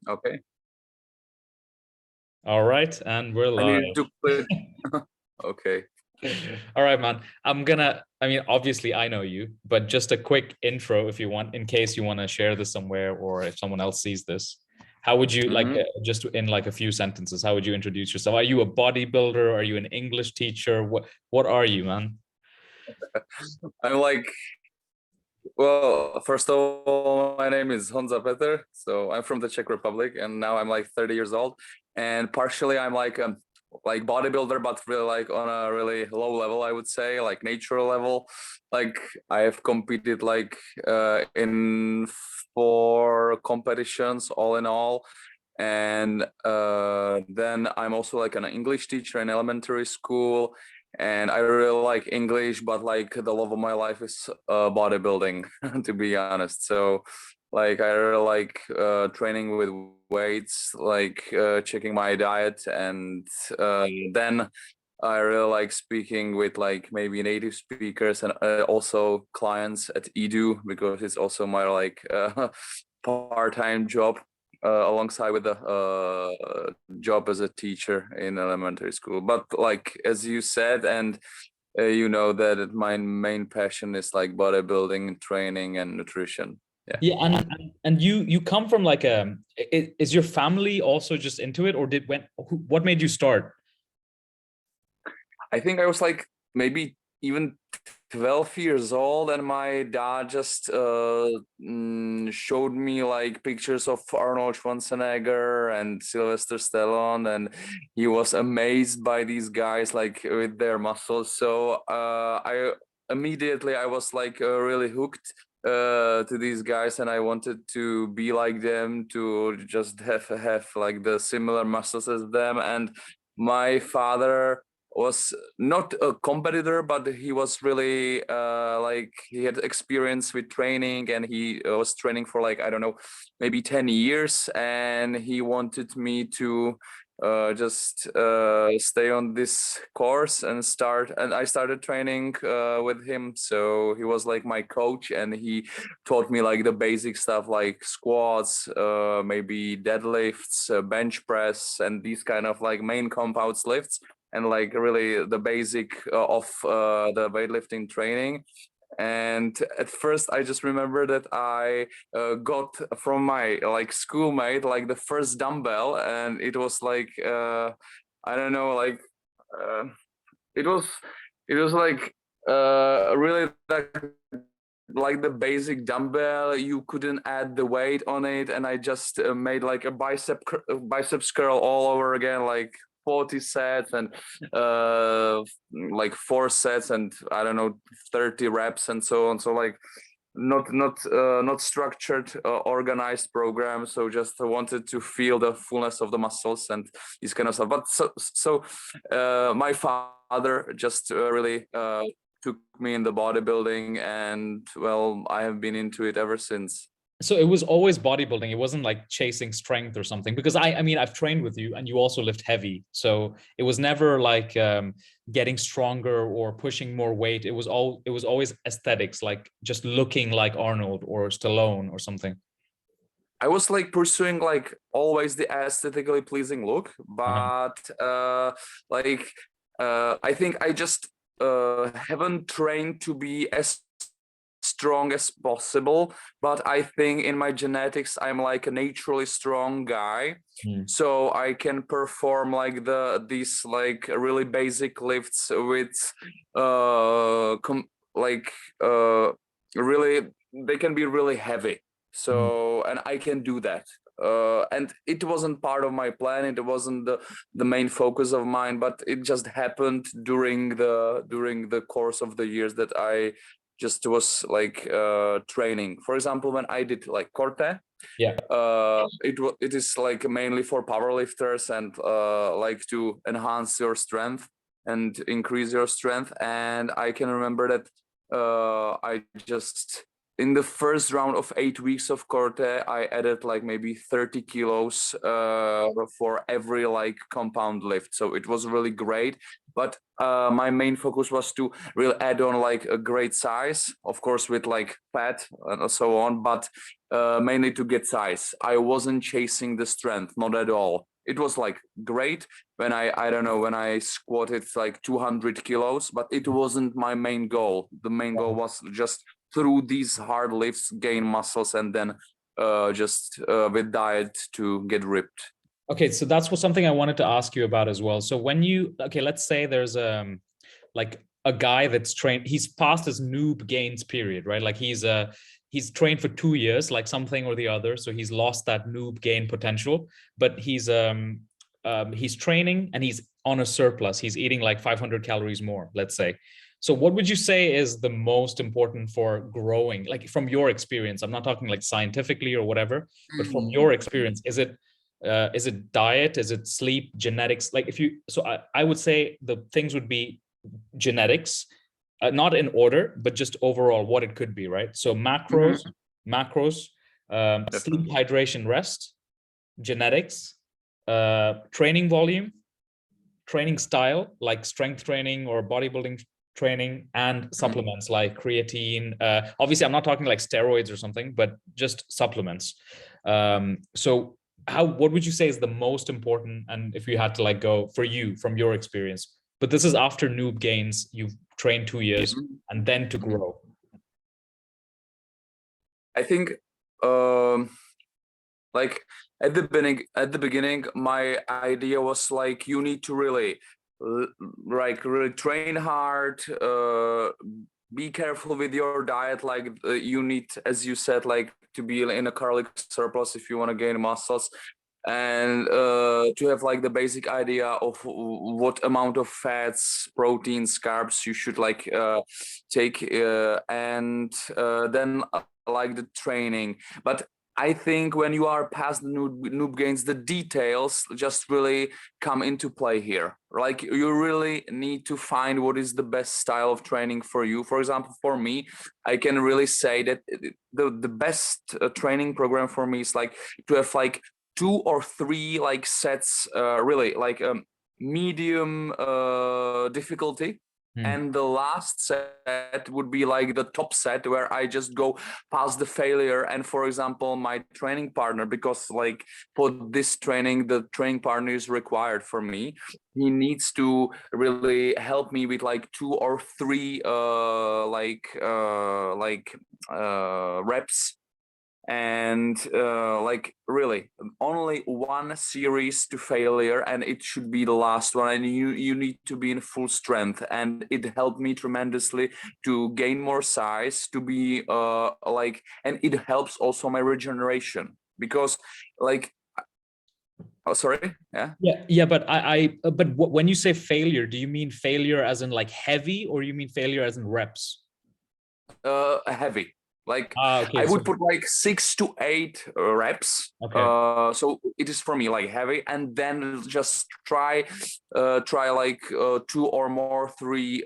Okay. All right, and we're I live. need to put. Okay. All right, man. I mean, obviously I know you, but just a quick intro if you want, in case you want to share this somewhere or if someone else sees this. How would you like, just in like a few sentences, how would you introduce yourself? Are you a bodybuilder? Are you an English teacher? What are you, man? I'm like, well, first of all, my name is Honza Petr. So I'm from the Czech Republic, and now I'm like 30 years old. And partially, I'm like bodybuilder, but really like on a really low level, I would say, like natural level. Like I have competed like in 4 competitions all in all. And then I'm also like an English teacher in elementary school, and I really like English, but like the love of my life is bodybuilding, to be honest. So like I really like training with weights, like checking my diet, and then I really like speaking with like maybe native speakers and also clients at edu, because it's also my like part-time job alongside with the job as a teacher in elementary school. But like as you said, and you know that my main passion is like bodybuilding, training, and nutrition. Yeah. Yeah, and you come from like is your family also just into it, or what made you start? I think I was like maybe even 12 years old, and my dad just showed me like pictures of Arnold Schwarzenegger and Sylvester Stallone, and he was amazed by these guys like with their muscles. So I was like really hooked to these guys, and I wanted to be like them, to just have like the similar muscles as them. And my father was not a competitor, but he was really like he had experience with training, and he was training for like, I don't know, maybe 10 years, and he wanted me to just stay on this course and I started training with him. So he was like my coach, and he taught me like the basic stuff like squats, maybe deadlifts, bench press, and these kind of like main compounds lifts, and like really the basic of the weightlifting training. And at first I just remember that I got from my like schoolmate like the first dumbbell, and it was like I don't know, like uh, it was like really like the basic dumbbell. You couldn't add the weight on it, and I just made like a biceps curl all over again, like 40 sets, and like 4 sets, and I don't know, 30 reps and so on. So like not structured organized program, so just wanted to feel the fullness of the muscles and this kind of stuff. But my father just really took me in the bodybuilding, and well, I have been into it ever since. So it was always bodybuilding. It wasn't like chasing strength or something, because I mean, I've trained with you and you also lift heavy. So it was never like getting stronger or pushing more weight. It was always aesthetics, like just looking like Arnold or Stallone or something. I was like pursuing like always the aesthetically pleasing look, Uh-huh. but like I think I just haven't trained to be as strong as possible. But I think in my genetics I'm like a naturally strong guy, so I can perform like these like really basic lifts with like really, they can be really heavy. So and I can do that. And it wasn't part of my plan, it wasn't the main focus of mine, but it just happened during the course of the years that I just was like training. For example, when I did like corte, Yeah. it is like mainly for powerlifters and like to enhance your strength and increase your strength. And I can remember that I just, in the first round of 8 weeks of corte, I added like maybe 30 kilos for every like compound lift. So it was really great. but my main focus was to really add on like a great size, of course with like fat and so on, but mainly to get size. I wasn't chasing the strength, not at all. It was like great when I don't know, when I squatted like 200 kilos, but it wasn't my main goal. The main goal was just through these hard lifts gain muscles, and then just with diet to get ripped. Okay, so that's something I wanted to ask you about as well. So when you, okay, let's say there's like a guy that's trained, he's past his noob gains period, right? Like he's trained for 2 years, like something or the other, so he's lost that noob gain potential, but he's training and he's on a surplus. He's eating like 500 calories more, let's say. So what would you say is the most important for growing, like from your experience? I'm not talking like scientifically or whatever, but from your experience, is it diet? Is it sleep, genetics? Like if you, so I would say the things would be genetics, not in order, but just overall what it could be, right? So macros, sleep, hydration, rest, genetics, training volume, training style, like strength training or bodybuilding training, and supplements like creatine. Obviously, I'm not talking like steroids or something, but just supplements. So what would you say is the most important, and if you had to like go for you from your experience, but this is after noob gains, you've trained 2 years and then to grow? I think like at the beginning my idea was like you need to really really train hard, be careful with your diet, like you need, as you said, like to be in a caloric surplus if you want to gain muscles, and to have like the basic idea of what amount of fats, proteins, carbs you should like take, and then like the training. But I think when you are past the noob gains, the details just really come into play here. Like you really need to find what is the best style of training for you. For example, for me, I can really say that the best training program for me is like to have like 2 or 3 like sets, really like medium difficulty. And the last set would be like the top set where I just go past the failure. And for example, my training partner, because like for this training, the training partner is required for me. He needs to really help me with like 2 or 3 reps, and like really only one series to failure, and it should be the last one, and you need to be in full strength. And it helped me tremendously to gain more size, to be like, and it helps also my regeneration, because like, oh sorry, Yeah, but but when you say failure, do you mean failure as in like heavy, or you mean failure as in reps? heavy. Like Okay, I would put like 6 to 8 reps. okay. So it is for me like heavy, and then just try like 2 or 3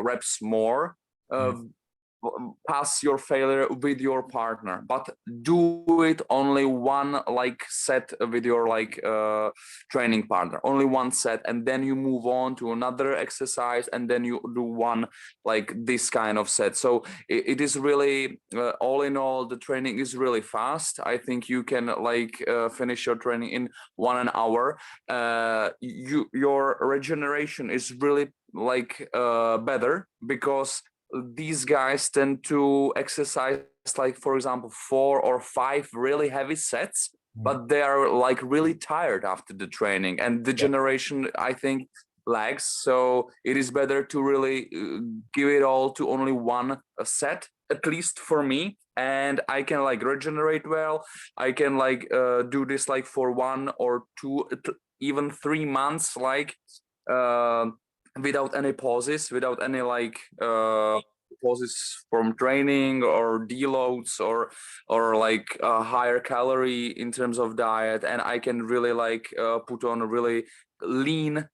reps more. Pass your failure with your partner, but do it only one like set with your like training partner, only one set, and then you move on to another exercise, and then you do one like this kind of set. So it is really all in all, the training is really fast. I think you can like finish your training in 1 hour. Your regeneration is really like better, because these guys tend to exercise like, for example, 4 or 5 really heavy sets, but they are like really tired after the training, and the generation, I think, lags. So it is better to really give it all to only one set, at least for me, and I can like regenerate well. I can like do this like for 1 or 2, even 3 months, like without any pauses, without any like pauses from training or deloads, or like higher calorie in terms of diet. And I can really like put on a really lean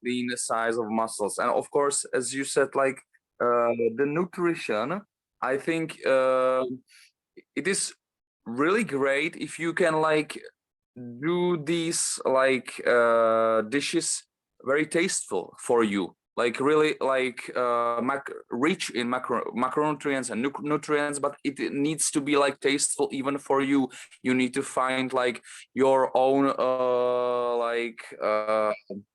lean size of muscles. And of course, as you said, like the nutrition, I think it is really great if you can like do these like dishes very tasteful for you, like really like rich in macronutrients and nutrients, but it needs to be like tasteful even for you. You need to find like your own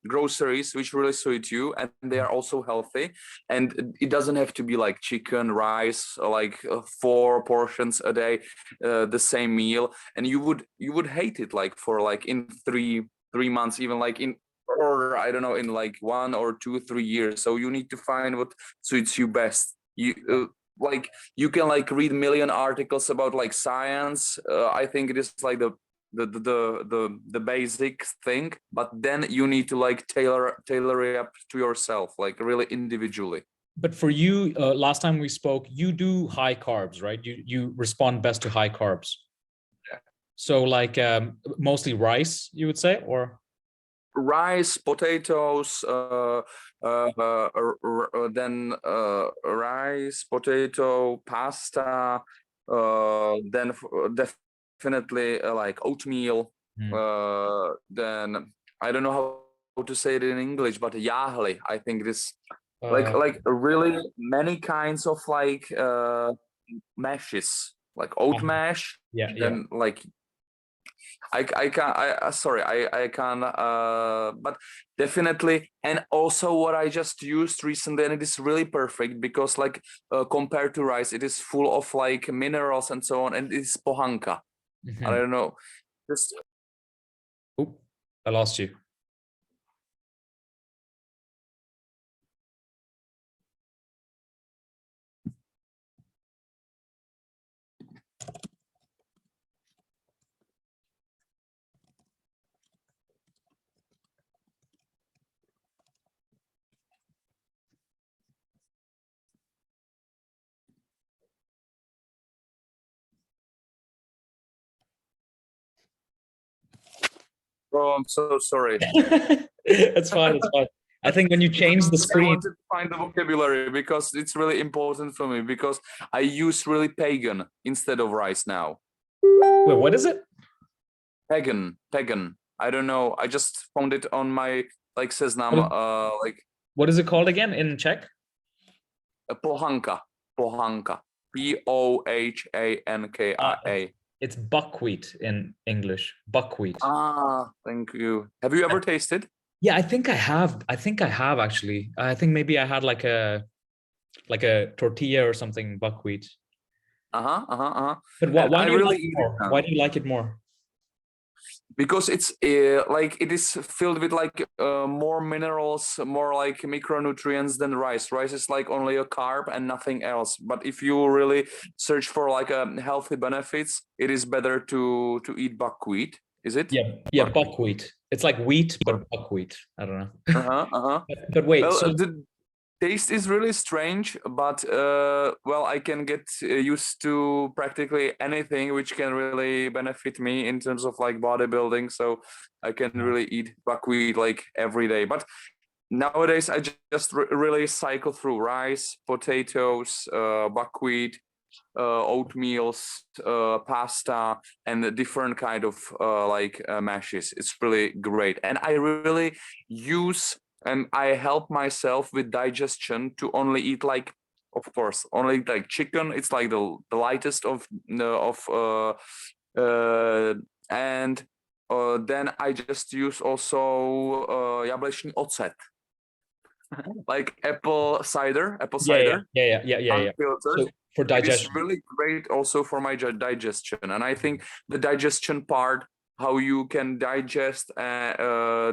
groceries which really suit you, and they are also healthy, and it doesn't have to be like chicken, rice, like 4 portions a day, the same meal, and you would hate it like for like in three months, even like in, or I don't know, in like 1 or 2 3 years. So you need to find what suits you best. You like you can like read million articles about like science. I think it is like the basic thing, but then you need to like tailor it up to yourself, like really individually. But for you, last time we spoke, you do high carbs, right? You respond best to high carbs. Yeah. So like mostly rice, you would say, or Rice, potatoes, then rice, potato, pasta, then definitely like oatmeal. Then I don't know how to say it in English, but yahli. I think this like really many kinds of like mashes, like oat mash, yeah, yeah. then like I can't. Sorry. I can. But definitely, and also what I just used recently, and it is really perfect because, like, compared to rice, it is full of like minerals and so on, and it's pohanka. I don't know. Just Oop, I lost you. oh, I'm so sorry. It's fine. It's fine. I think when you change the I screen, wanted to find the vocabulary because it's really important for me because I use really pagan instead of rice now. wait, what is it? Pagan. I don't know. I just found it on my like seznam. Like What is it called again in Czech? pohanka. Pohanka. Pohankia. It's buckwheat in English. Buckwheat. Ah, thank you. Have you ever tasted? Yeah, I think I have. I think I have actually. I think maybe I had like a tortilla or something buckwheat. But And why I do you really like it eat it more? Why now do you like it more? because it's like it is filled with like more minerals, more like micronutrients than rice. Rice is like only a carb and nothing else. But if you really search for like healthy benefits, it is better to eat buckwheat. Is it? Yeah, yeah, buckwheat. It's like wheat, but buckwheat. I don't know. But wait, Well, so the taste is really strange, but well, I can get used to practically anything which can really benefit me in terms of like bodybuilding. So I can really eat buckwheat like every day. But nowadays, I just really cycle through rice, potatoes, buckwheat, oatmeals, pasta, and a different kind of mashes. It's really great, and I really use and I help myself with digestion to only eat like, of course, only like chicken. It's like the lightest and then I just use also jablečný ocet, like apple yeah, yeah, cider, yeah, yeah, yeah, yeah. unfiltered. So for It is digestion. really great also for my digestion, and I think the digestion part, how you can digest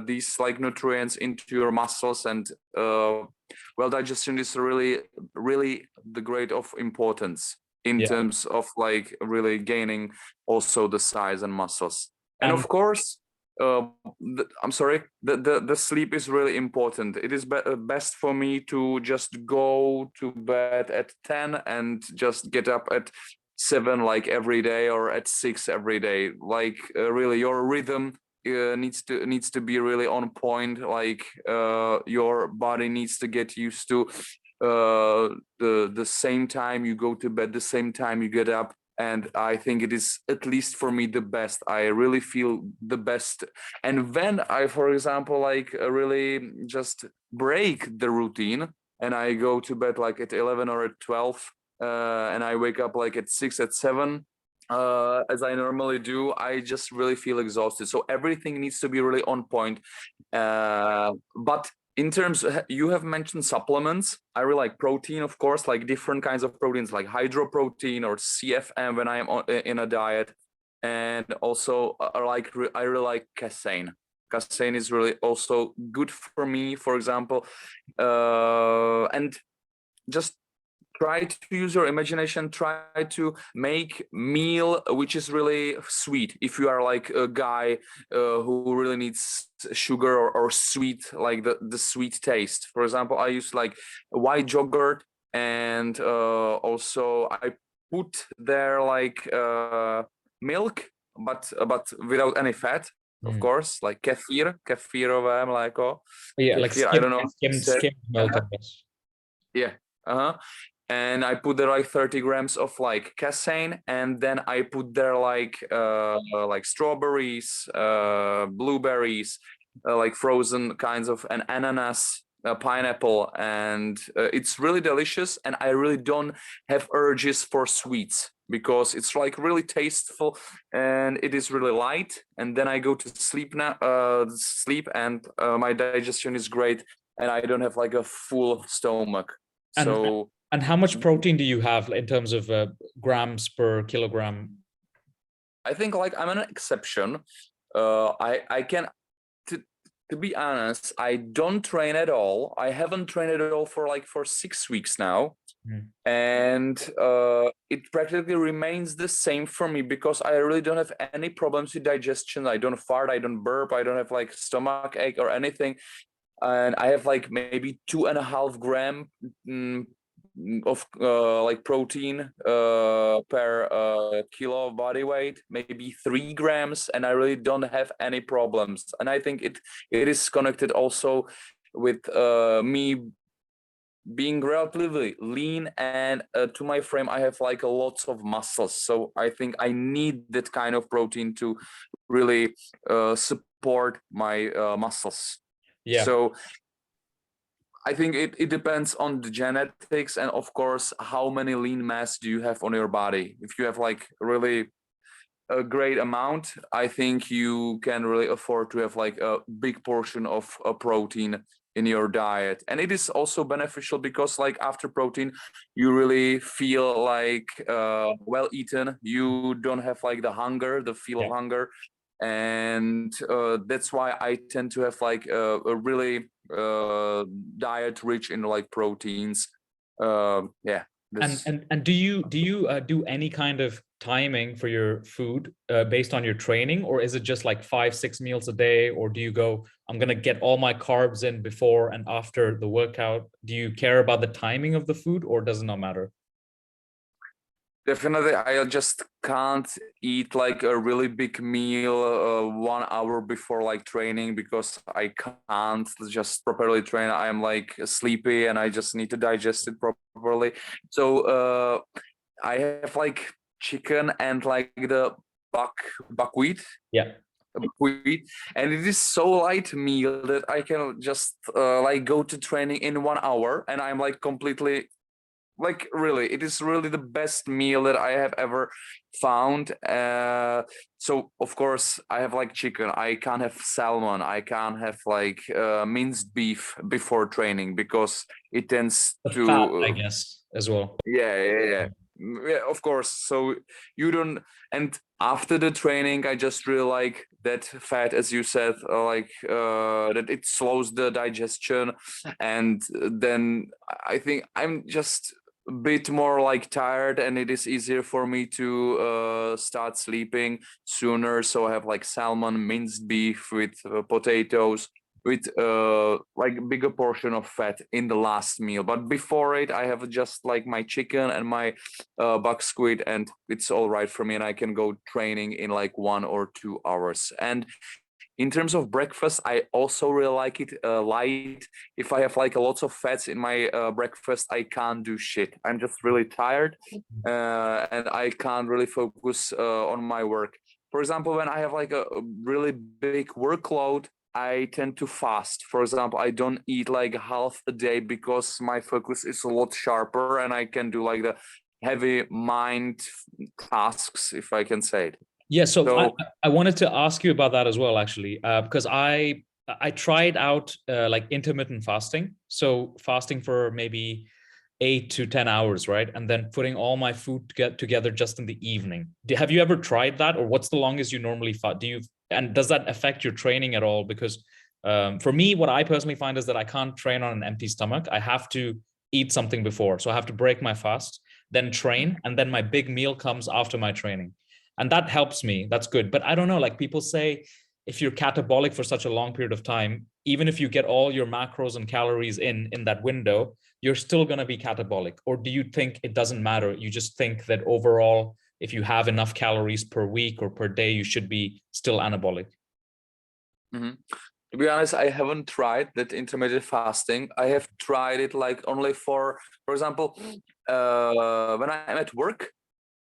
these like nutrients into your muscles, and well, digestion is really the great of importance in Yeah. terms of like really gaining also the size and muscles, and And of course I'm sorry. The sleep is really important. It is best for me to just go to bed at 10 and just get up at 7 like every day, or at 6 every day. Like really, your rhythm needs to be really on point. Like your body needs to get used to the same time you go to bed, the same time you get up. and I think it is, at least for me, the best. I really feel the best. And when I, for example, like really just break the routine and I go to bed like at 11 or at 12, and I wake up like at 6, at 7, as I normally do, I just really feel exhausted. So everything needs to be really on point. But in terms of, you have mentioned supplements. I really like protein, of course, like different kinds of proteins, like hydro protein or CFM when I am in a diet. And also, I really like casein. Casein is really also good for me, for example. And just try to use your imagination, try to make meal which is really sweet. If you are like a guy who really needs sugar or sweet, like the sweet taste. For example, I use like white yogurt, and also I put there like milk, but without any fat, of course, like kefirové mléko. Yeah, like Kefir, I don't know. skimmed milk, I guess. Yeah. Uh-huh. And I put there like 30 grams of like casein, and then I put there like strawberries, blueberries, like frozen kinds of an ananas, pineapple, and it's really delicious. And I really don't have urges for sweets because it's like really tasteful and it is really light. And then I go to sleep now, and my digestion is great, and I don't have like a full stomach. And So and how much protein do you have in terms of grams per kilogram? I think like I'm an exception. I can, to be honest, I don't train at all. I haven't trained at all for 6 weeks now. And it practically remains the same for me because I really don't have any problems with digestion. I don't fart, I don't burp, I don't have like stomach ache or anything. And I have like maybe 2.5 gram of like protein per kilo of body weight, maybe 3 grams, and I really don't have any problems. And I think it is connected also with me being relatively lean, and to my frame I have like lots of muscles, so I think I need that kind of protein to really support my muscles. Yeah. So I think it depends on the genetics, and of course how many lean mass do you have on your body. If you have like really a great amount, I think you can really afford to have like a big portion of a protein in your diet. And it is also beneficial because like after protein you really feel like well eaten. You don't have like the hunger, the feel of hunger. And that's why I tend to have like a really diet rich in like proteins. Yeah. And do you do any kind of timing for your food based on your training, or is it just like 5-6 meals a day, or do you go, I'm gonna get all my carbs in before and after the workout? Do you care about the timing of the food, or does it not matter? Definitely, I just can't eat like a really big meal 1 hour before like training because I can't just properly train. I'm like sleepy and I just need to digest it properly. So I have like chicken and like the buckwheat. Yeah. Buckwheat, and it is so light meal that I can just like go to training in 1 hour, and I'm like completely, like really, it is really the best meal that I have ever found. So of course I have like chicken, I can't have salmon, I can't have like minced beef before training because it tends The to fat, I guess, as well. yeah, of course. So you don't, and after the training I just really like that fat, as you said, that it slows the digestion. And then I think I'm just a bit more like tired, and it is easier for me to start sleeping sooner. So I have like salmon, minced beef with potatoes, with like bigger portion of fat in the last meal. But before it I have just like my chicken and my buck squid, and it's all right for me, and I can go training in like 1 or 2 hours. And In terms of breakfast, I also really like it light. If I have like lots of fats in my breakfast, I can't do shit. I'm just really tired, and I can't really focus on my work. For example, when I have like a really big workload, I tend to fast. For example, I don't eat like half a day because my focus is a lot sharper and I can do like the heavy mind tasks, if I can say it. Yeah, so So I wanted to ask you about that as well, actually, because I tried out like intermittent fasting, so fasting for maybe 8 to 10 hours, right, and then putting all my food together just in the evening. Have you ever tried that, or what's the longest you normally fast? And does that affect your training at all? Because for me, what I personally find is that I can't train on an empty stomach. I have to eat something before, so I have to break my fast, then train, and then my big meal comes after my training, and that helps me. That's good. But I don't know, like people say, if you're catabolic for such a long period of time, even if you get all your macros and calories in that window, you're still going to be catabolic? Or do you think it doesn't matter? You just think that overall, if you have enough calories per week or per day, you should be still anabolic? mhm. To be honest, I haven't tried that intermittent fasting. I have tried it like only for example, when I'm at work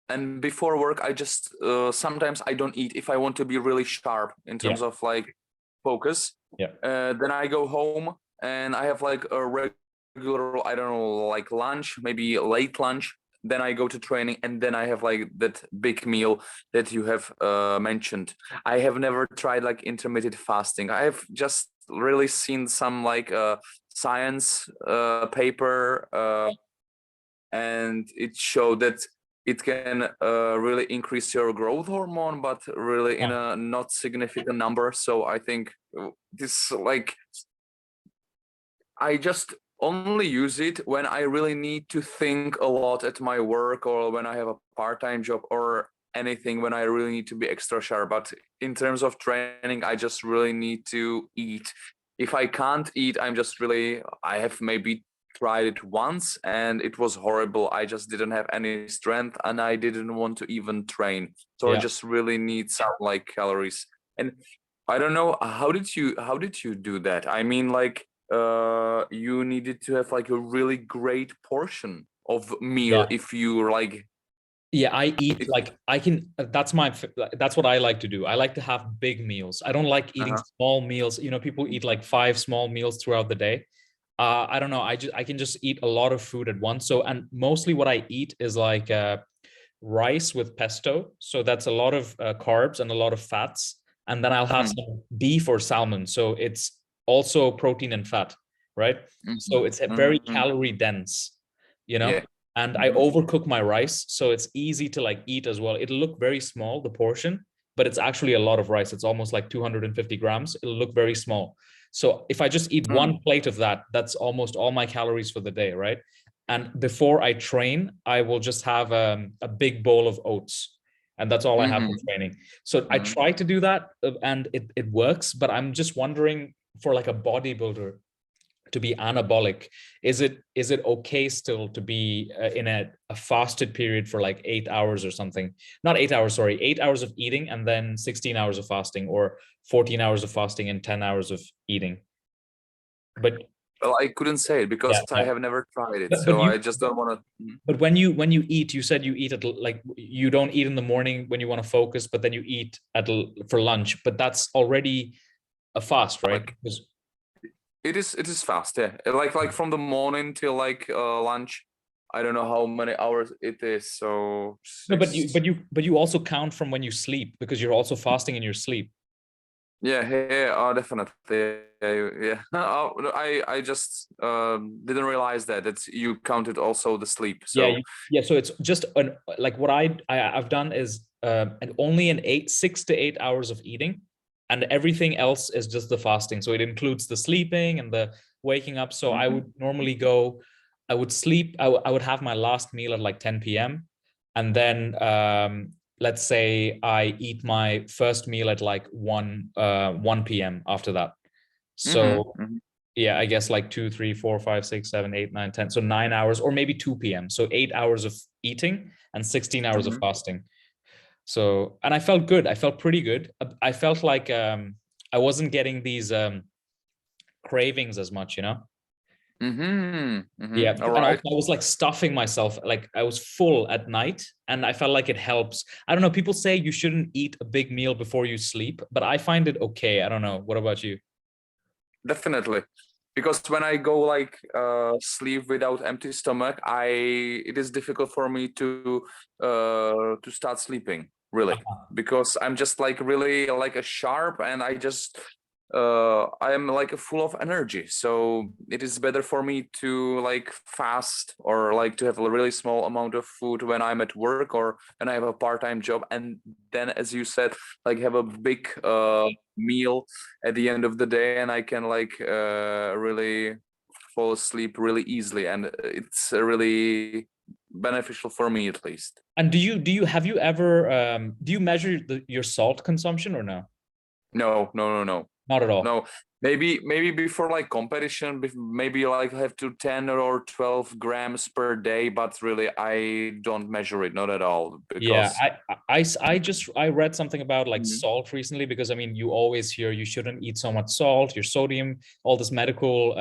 and before work, I just sometimes I don't eat if I want to be really sharp in Yeah. terms of like focus. Yeah. Then I go home and I have like a regular, I don't know, like lunch, maybe late lunch. Then I go to training and then I have like that big meal that you have mentioned. I have never tried like intermittent fasting. I have just really seen some like science paper and it showed that it can really increase your growth hormone, but really in a not significant number. So I think this like I just only use it when I really need to think a lot at my work or when I have a part-time job or anything when I really need to be extra sharp. But in terms of training, I just really need to eat. If I can't eat, I have maybe tried it once and it was horrible. I just didn't have any strength and I didn't want to even train. So I Yeah. just really need some like calories. And I don't know, how did you do that? I mean, like you needed to have like a really great portion of meal Yeah. if you like Yeah, I eat it. like I can. That's what I like to do. I like to have big meals. I don't like eating Uh-huh. small meals. You know, people eat like 5 small meals throughout the day. I don't know. I can just eat a lot of food at once. So, and mostly what I eat is like rice with pesto. So that's a lot of carbs and a lot of fats. And then I'll have Mm, some beef or salmon. So it's also protein and fat, right? mhm, So it's a very mhm. calorie dense, you know? Yeah. And I Mhm, overcook my rice. So it's easy to like eat as well. It'll look very small, the portion, but it's actually a lot of rice. It's almost like 250 grams. It'll look very small. So if I just eat one mm, plate of that, that's almost all my calories for the day, right? And before I train, I will just have a big bowl of oats. And that's all I have for mhm, training. So I mhm. try to do that and it works. But I'm just wondering, for like a bodybuilder to be anabolic, is it okay still to be in a fasted period for like 8 hours or something? Not 8 hours, sorry, 8 hours of eating and then 16 hours of fasting, or 14 hours of fasting and 10 hours of eating. But Well, I couldn't say it yeah, because I yeah. have never tried it, But so I just don't want to. but when you eat, you said you eat at like you don't eat in the morning when you want to focus, but then you eat for lunch. But that's already a fast, right? Like Because it is fast, yeah. Like from the morning till like lunch. I don't know how many hours it is, so no, but you six. but you but you also count from when you sleep, because you're also fasting in your sleep. Yeah, yeah, definitely. Yeah, yeah. Oh, no, I just didn't realize that you counted also the sleep. Yeah, So yeah. So it's just like what I've done is and only an 6 to 8 hours of eating, and everything else is just the fasting. So it includes the sleeping and the waking up. So I mhm, would normally go, I would sleep, I would have my last meal at like 10 p.m. And then let's say I eat my first meal at like 1 p.m. after that. mhm, So mhm, yeah, I guess like 2, 3, 4, 5, 6, 7, 8, 9, 10. So 9 hours, or maybe 2 p.m. So 8 hours of eating and 16 hours of mhm, fasting. So, and I felt good. I felt pretty good. I felt like I wasn't getting these cravings as much, you know. Yeah, All and also right. I was like stuffing myself, like I was full at night, and I felt like it helps. I don't know, people say you shouldn't eat a big meal before you sleep, but I find it okay. I don't know, what about you? Definitely, because when I go like sleep without empty stomach, it is difficult for me to start sleeping really, because I'm just like really like a sharp, and I am like full of energy. So it is better for me to like fast, or like to have a really small amount of food when I'm at work or when I have a part-time job, and then, as you said, like have a big meal at the end of the day, and I can like really fall asleep really easily, and it's really beneficial for me at least. And do you have you ever do you measure your salt consumption or no? No, no, no, no. Not at all. No, maybe before like competition, maybe like have to 10 or 12 grams per day, but really I don't measure it, not at all, Yeah, because I read something about like Mhm. salt recently, because I mean you always hear you shouldn't eat so much salt, your sodium, all this medical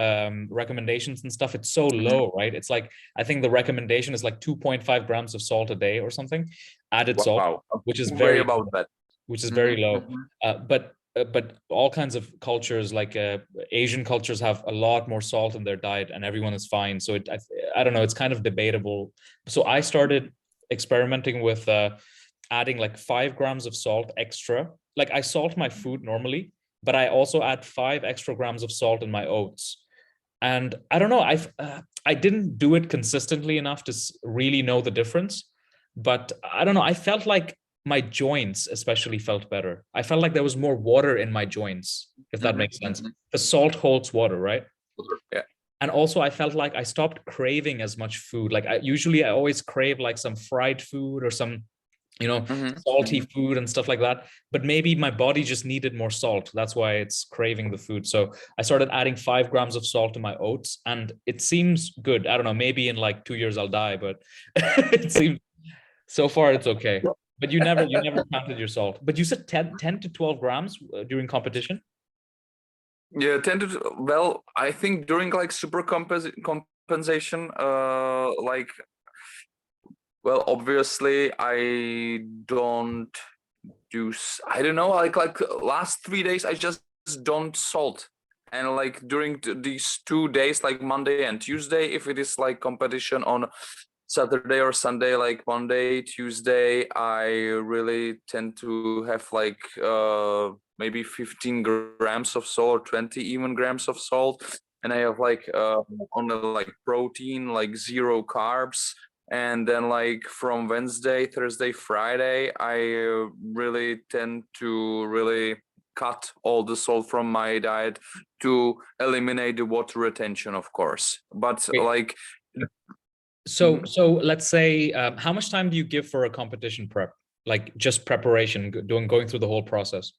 recommendations and stuff. It's so low, right? It's like I think the recommendation is like 2.5 grams of salt a day or something, added salt, Wow, which is way very about that. which is very Mhm, low. mhm. But all kinds of cultures, like Asian cultures, have a lot more salt in their diet, and everyone is fine. So I don't know. It's kind of debatable. So I started experimenting with adding like 5 grams of salt extra. Like I salt my food normally, but I also add 5 extra grams of salt in my oats. And I don't know. I didn't do it consistently enough to really know the difference, but I don't know. I felt like my joints especially felt better. I felt like there was more water in my joints, if that Mhm, makes sense. mhm. The salt holds water, right? Yeah. And also I felt like I stopped craving as much food. Like I always crave like some fried food or some, Mhm, salty mhm. food and stuff like that. But maybe my body just needed more salt. That's why it's craving the food. So I started adding 5 grams of salt to my oats, and it seems good. I don't know, maybe in like 2 years I'll die, but it seems so far it's okay. But you never counted your salt. But you said 10 to 12 grams during competition. Yeah, well, I think during like super compensation, like, well, obviously I don't I don't know, like last 3 days I just don't salt. And like during these 2 days, like Monday and Tuesday, if it is like competition on Saturday or Sunday, like Monday, Tuesday, I really tend to have like maybe 15 grams of salt, or 20 even grams of salt. And I have like on the like protein, like zero carbs. And then like from Wednesday, Thursday, Friday, I really tend to really cut all the salt from my diet to eliminate the water retention, of course. But Wait, like, so mhm, so let's say, how much time do you give for a competition prep? Like just preparation, going through the whole process.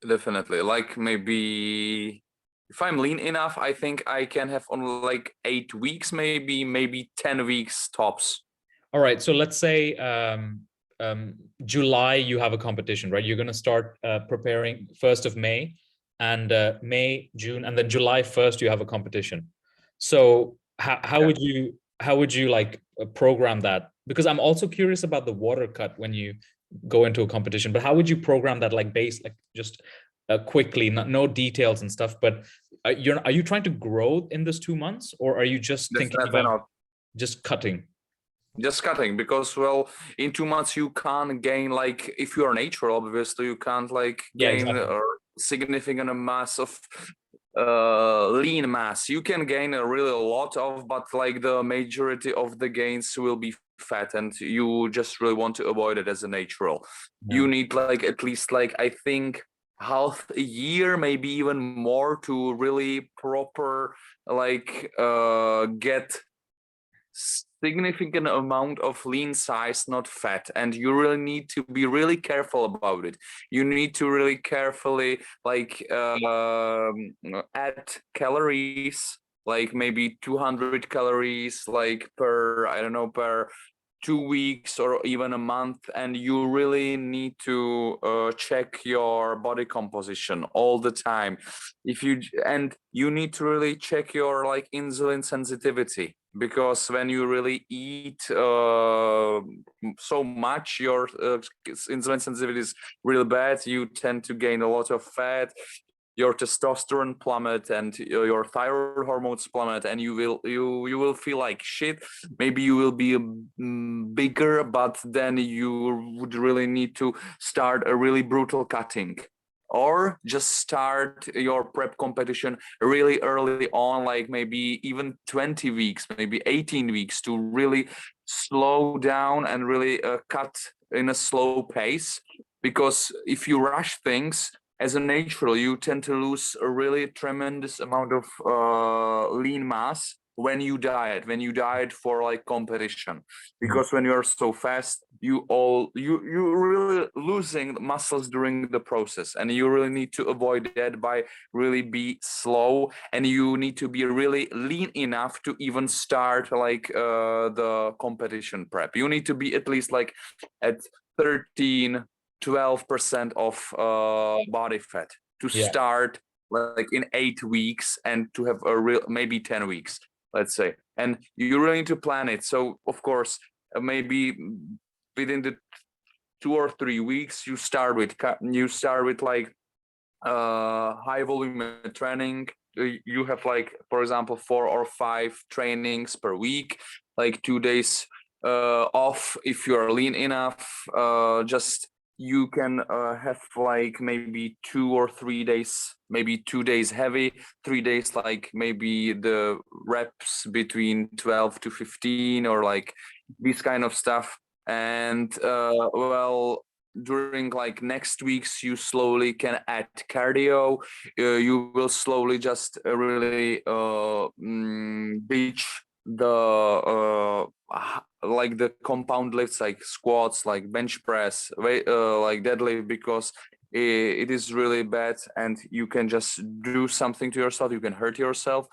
definitely, like maybe if I'm lean enough, I think I can have on like 8 weeks, maybe 10 weeks tops. All right. So let's say July you have a competition, right? You're going to start preparing 1st of May, and May, June, and then July 1st you have a competition. So how would you like program that? Because I'm also curious about the water cut when you go into a competition. But how would you program that, like base, like just quickly, no details and stuff? But are you trying to grow in this 2 months, or are you just thinking Definitely about not. just cutting? Just cutting, because well, in 2 months you can't gain, like if you are natural, obviously you can't like Yeah, gain exactly. a significant mass of lean mass. You can gain a really lot of, but like the majority of the gains will be fat, and you just really want to avoid it as a natural. Yeah. You need like at least like I think half a year, maybe even more, to really proper like get significant amount of lean size, not fat. And you really need to be really careful about it. You need to really carefully like add calories, like maybe 200 calories like per, I don't know, per 2 weeks or even a month, and you really need to check your body composition all the time. And you need to really check your like insulin sensitivity, because when you really eat so much, your insulin sensitivity is real bad. You tend to gain a lot of fat, your testosterone plummet, and your thyroid hormones plummet, and you will feel like shit. Maybe you will be bigger, but then you would really need to start a really brutal cutting, or just start your prep competition really early on, like maybe even 20 weeks, maybe 18 weeks, to really slow down and really cut in a slow pace. Because if you rush things as a natural, you tend to lose a really tremendous amount of lean mass when you diet for like competition. Because when you're so fast, you really losing muscles during the process, and you really need to avoid that by really be slow, and you need to be really lean enough to even start like the competition prep. You need to be at least like at 13-12% of body fat to start like in 8 weeks, and to have a real maybe 10 weeks, let's say. And you really need to plan it. So of course, maybe within the 2 or 3 weeks, you start with like high volume training. You have like, for example, 4 or 5 trainings per week, like 2 days off if you're lean enough. Just you can have like maybe 2 or 3 days, maybe 2 days heavy, 3 days like maybe the reps between 12 to 15, or like this kind of stuff. And well, during like next weeks, you slowly can add cardio. You will slowly just really reach the like the compound lifts, like squats, like bench press, like deadlift, because it is really bad, and you can just do something to yourself, you can hurt yourself.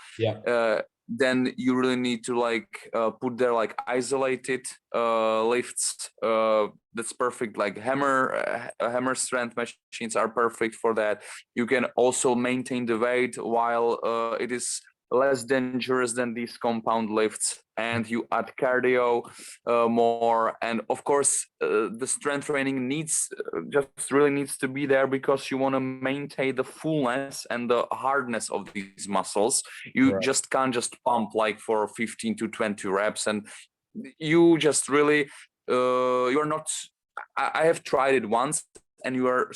Then you really need to like put there like isolated lifts. That's perfect. Like hammer strength machines are perfect for that. You can also maintain the weight while it is less dangerous than these compound lifts, and you add cardio more. And of course, the strength training just really needs to be there, because you want to maintain the fullness and the hardness of these muscles. You just can't just pump like for 15 to 20 reps, and you just really you're not. I have tried it once, and you're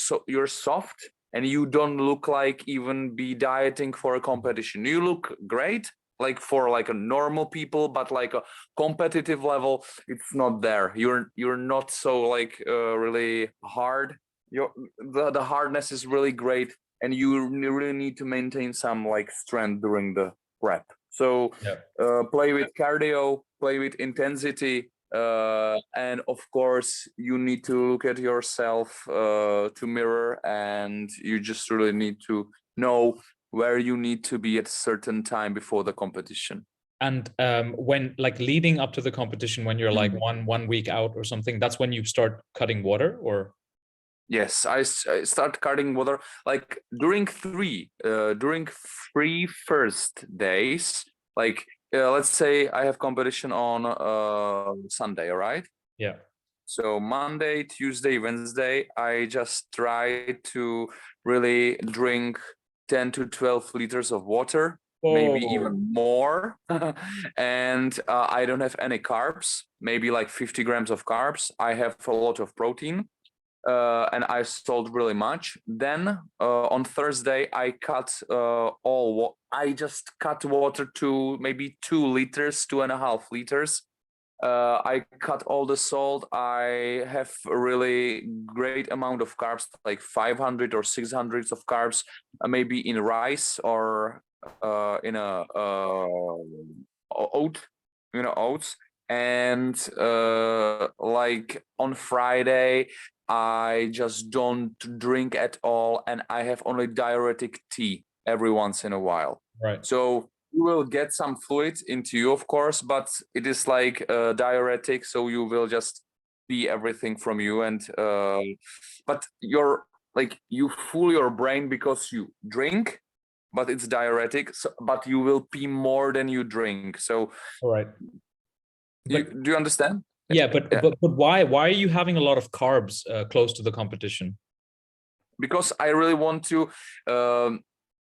soft, and you don't look like even be dieting for a competition. You look great like for like a normal people, but like a competitive level, it's not there. You're not so like really hard. The hardness is really great, and you really need to maintain some like strength during the prep. So play with cardio, play with intensity, and of course you need to look at yourself to mirror, and you just really need to know where you need to be at a certain time before the competition. And when like leading up to the competition, when you're like one week out or something, that's when you start cutting water, or? Yes, I start cutting water like during three first days. Like let's say I have competition on Sunday, all right? Yeah. So Monday, Tuesday, Wednesday, I just try to really drink 10 to 12 liters of water, maybe even more. And I don't have any carbs, maybe like 50 grams of carbs. I have a lot of protein. And I sold really much. Then on Thursday, I just cut water to maybe 2 liters, 2.5 liters. I cut all the salt. I have a really great amount of carbs, like 500 or 600 of carbs, maybe in rice or in a oats. And like on Friday, I just don't drink at all, and I have only diuretic tea every once in a while. Right. So you will get some fluid into you, of course, but it is like a diuretic, so you will just pee everything from you, and but you're like you fool your brain because you drink, but it's diuretic, so, but you will pee more than you drink. So All right. But do you understand? yeah, Yeah. but why are you having a lot of carbs close to the competition? Because I really want to,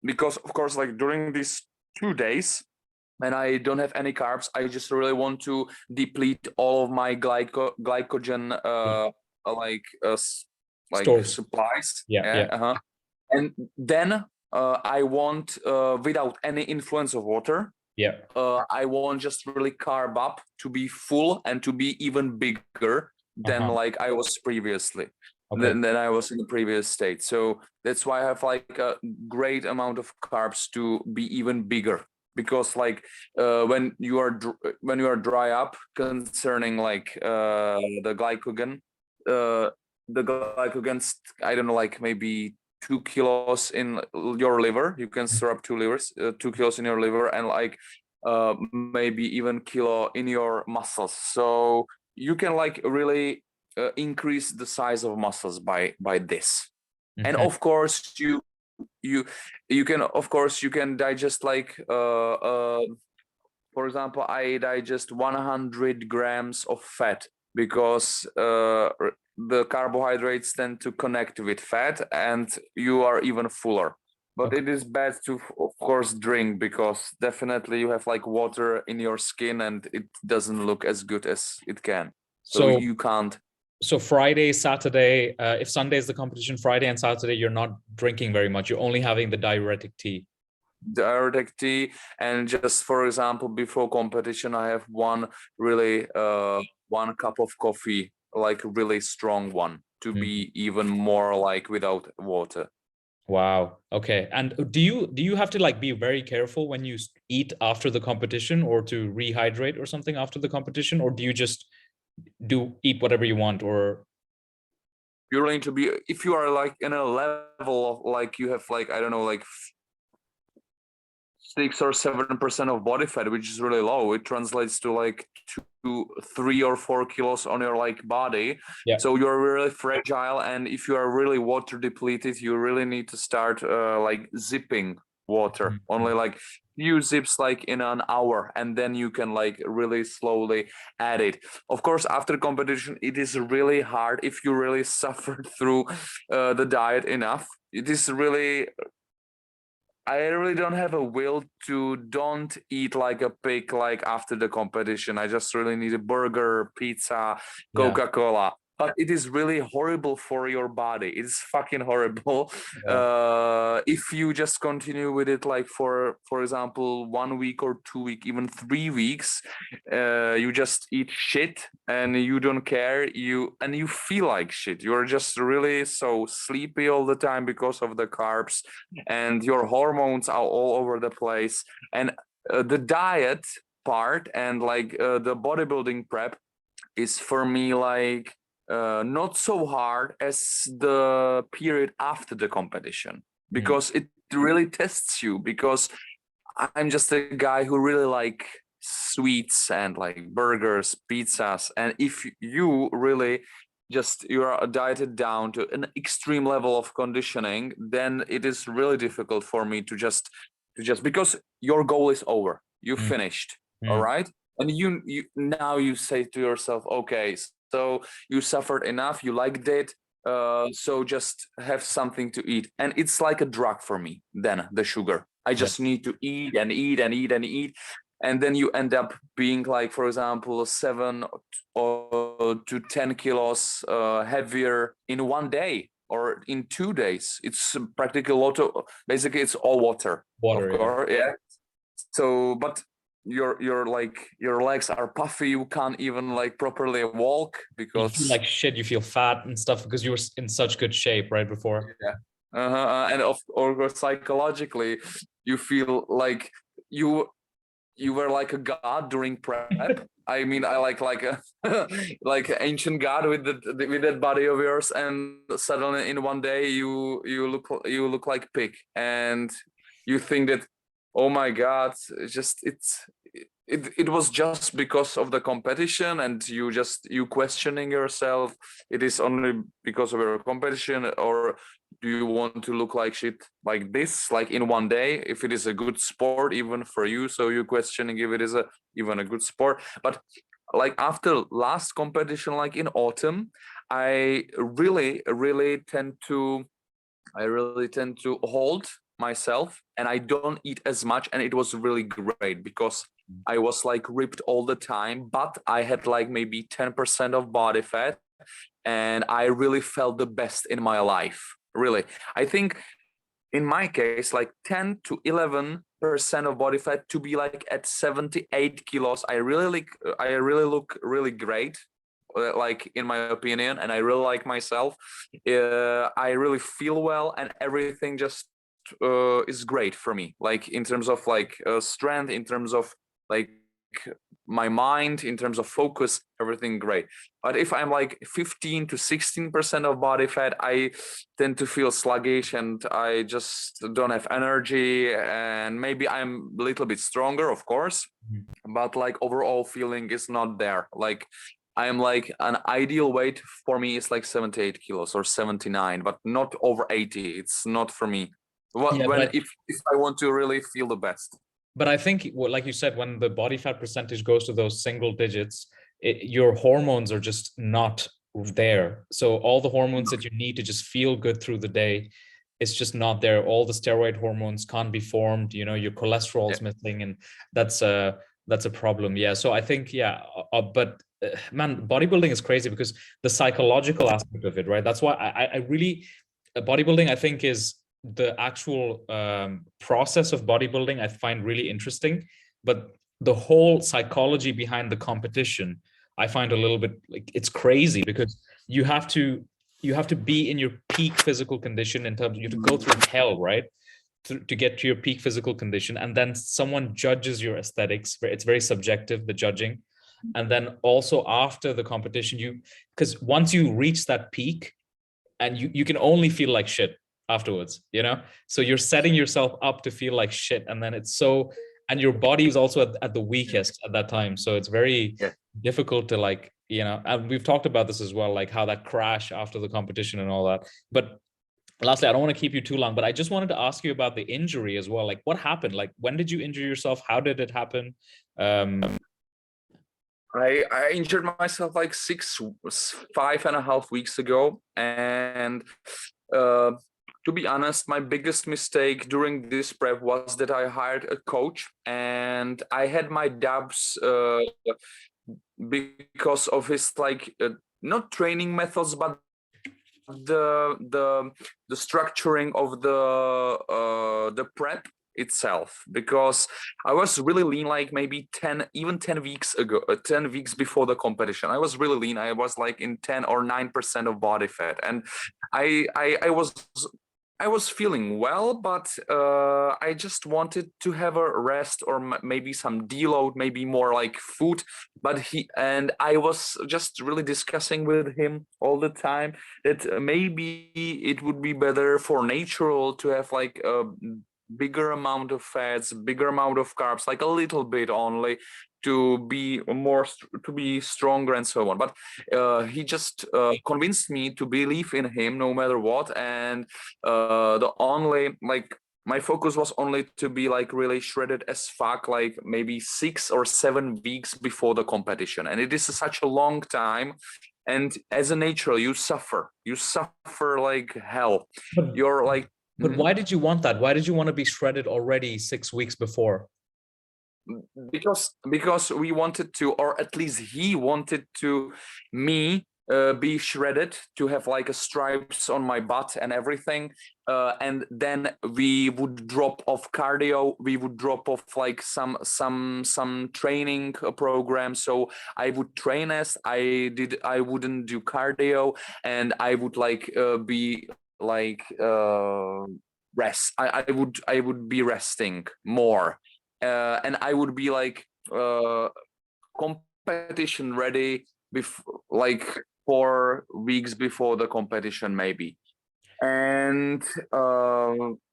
because of course, like during these 2 days, and I don't have any carbs, I just really want to deplete all of my glycogen, Yeah. like like Stores. supplies. Yeah, Yeah. yeah. And then I want, without any influence of water, Yeah. I want just really carb up to be full and to be even bigger than like I was previously. Okay. Than I was in the previous state. So that's why I have like a great amount of carbs to be even bigger. Because like when you are dry up concerning like uh, the glycogen, I don't know, like maybe 2 kilos in your liver. You can store up 2 kilos in your liver, and like maybe even kilo in your muscles. So you can like really increase the size of muscles by this. And of course you you can, of course, you can digest like for example, I digest 100 grams of fat, because the carbohydrates tend to connect with fat and you are even fuller. But Okay. it is bad to, of course, drink, because definitely you have like water in your skin and it doesn't look as good as it can. So So you can't. so Friday, Saturday, if Sunday is the competition, Friday and Saturday, you're not drinking very much. You're only having the diuretic tea. Diuretic tea, and just for example, before competition, I have really 1 cup of coffee, like really strong one, to Mhm. be even more like without water. Wow. Okay. And do you have to like be very careful when you eat after the competition or to rehydrate or something after the competition, or do you just do eat whatever you want? Or You're going to be, if you are like in a level of like you have like, I don't know, like 6 or 7% of body fat, which is really low. It translates to like 2, 3 or 4 kilos on your like body. yeah. So you're really fragile, and if you are really water depleted, you really need to start like zipping water. Only Mhm. like few zips like in an hour, and then you can like really slowly add it. Of course, after competition, it is really hard if you really suffered through the diet enough. It is really, I really don't have a will to don't eat like a pig like after the competition. I just really need a burger, pizza, Yeah. Coca-Cola. But it is really horrible for your body. It's fucking horrible. Yeah. If you just continue with it, like for example, 1 week or 2 week, even 3 weeks, you just eat shit and you don't care. You feel like shit. You're just really so sleepy all the time because of the carbs, and your hormones are all over the place. And the diet part and like the bodybuilding prep is for me like not so hard as the period after the competition, Mm. because it really tests you, because I'm just a guy who really like sweets and like burgers, pizzas, and if you really just you are dieted down to an extreme level of conditioning, then it is really difficult for me to just because your goal is over, you Mm. finished, all Mm. right, and you now you say to yourself, okay, so you suffered enough, you liked it, so just have something to eat. And it's like a drug for me, then the sugar. I Yeah. just need to eat and eat and eat and eat. And then you end up being like, for example, 7 to 10 kilos heavier in one day or in 2 days. It's practically a lot of, basically it's all water, of Water. Yeah. course. Yeah. So, but your like your legs are puffy, you can't even like properly walk You feel because like shit. You feel fat and stuff because you were in such good shape right before. yeah. And of or psychologically you feel like you you were like a god during prep. I mean, I like a like an ancient god with with that body of yours, and suddenly in one day you look like pig, and you think that oh my God, it was just because of the competition, and you questioning yourself, it is only because of your competition, or do you want to look like shit like this, like in one day, if it is a good sport even for you, so you questioning if it is even a good sport. But like after last competition, like in autumn, I really tend to hold myself, and I don't eat as much, and it was really great because I was like ripped all the time, but I had like maybe 10% of body fat, and I really felt the best in my life. Really, I think in my case, like 10 to 11% of body fat to be like at 78 kilos, I really look really great, like in my opinion, and I really like myself. I really feel well, and everything just is great for me, like in terms of like strength, in terms of like my mind, in terms of focus, everything great. But if I'm like 15 to 16% of body fat, I tend to feel sluggish, and I just don't have energy, and maybe I'm a little bit stronger, of course, but like overall feeling is not there. Like I'm like an ideal weight for me is like 78 kilos or 79, but not over 80. It's not for me. What Yeah, when if I want to really feel the best. but I think, well, like you said, when the body fat percentage goes to those single digits, your hormones are just not there. So all the hormones that you need to just feel good through the day, it's just not there. All the steroid hormones can't be formed. You know, your cholesterol's missing, and that's a problem. Yeah. So I think, yeah, but man, bodybuilding is crazy because the psychological aspect of it, right? That's why I really bodybuilding, I think, is the actual process of bodybuilding I find really interesting, but the whole psychology behind the competition I find a little bit like it's crazy because you have to you have to be in your peak physical condition in terms of you have to go through hell, right? To get to your peak physical condition, and then someone judges your aesthetics. It's very subjective, the judging. And then also after the competition, you because once you reach that peak, and you can only feel like shit afterwards, you know, so you're setting yourself up to feel like shit, and then it's so, and your body is also at the weakest at that time, so it's very Yeah. difficult to, like, you know, and we've talked about this as well, like how that crash after the competition and all that. But lastly, I don't want to keep you too long, but I just wanted to ask you about the injury as well. Like, what happened? Like, when did you injure yourself? How did it happen? I injured myself like 5.5 weeks ago, and uh, to be honest, my biggest mistake during this prep was that I hired a coach, and I had my doubts because of his like not training methods, but the structuring of the prep itself, because I was really lean like maybe 10 weeks ago, 10 weeks before the competition. I was really lean. I was like in 10 or 9% of body fat, and I was feeling well, but I just wanted to have a rest or maybe some deload, maybe more like food. But I was just really discussing with him all the time that maybe it would be better for natural to have like a bigger amount of fats, bigger amount of carbs, like a little bit only, to be to be stronger and so on. But he just convinced me to believe in him no matter what, and the only like my focus was only to be like really shredded as fuck, like maybe 6 or 7 weeks before the competition, and it is such a long time. And as a natural, you suffer like hell. but You're like but why did you want that? Why did you want to be shredded already 6 weeks before? because we wanted to, or at least he wanted to, me be shredded, to have like a stripes on my butt and everything, and then we would drop off cardio, we would drop off like some training program. So I would train as I wouldn't do cardio, and I would like be like rest. I would be resting more, and I would be like competition ready before, like 4 weeks before the competition, maybe. and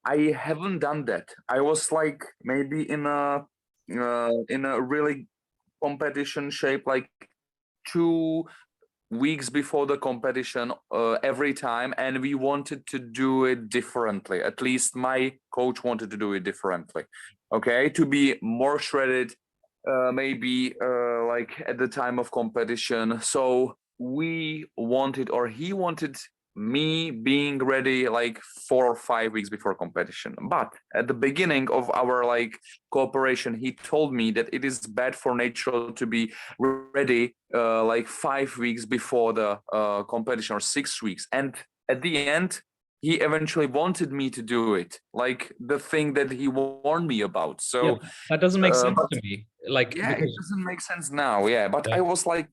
I haven't done that. I was like maybe in a really competition shape, like 2 weeks before the competition every time, and we wanted to do it differently. At least my coach wanted to do it differently, okay, to be more shredded, maybe like at the time of competition. So we wanted, or he wanted, me being ready like 4 or 5 weeks before competition. But at the beginning of our like cooperation, he told me that it is bad for natural to be ready like 5 weeks before the competition, or 6 weeks. And at the end, he eventually wanted me to do it, like the thing that he warned me about. Yeah, So that doesn't make sense but to me. Like yeah, it because doesn't make sense now. Yeah, but yeah, I was like,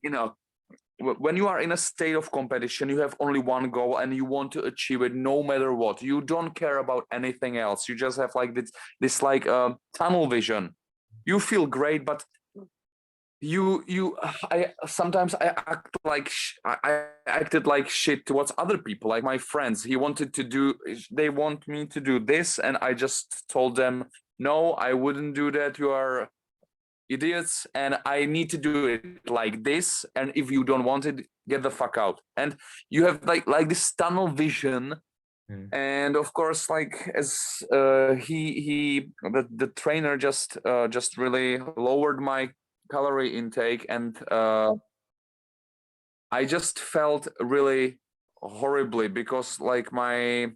when you are in a state of competition, you have only one goal and you want to achieve it no matter what. You don't care about anything else. You just have like this like tunnel vision. You feel great, but you I sometimes I act like I acted like shit towards other people, like my friends. They want me to do this, and I just told them no, I wouldn't do that. You are idiots, and I need to do it like this, and if you don't want it, get the fuck out. And you have like this tunnel vision. mm, And of course, like as the trainer just really lowered my calorie intake, and I just felt really horribly, because like my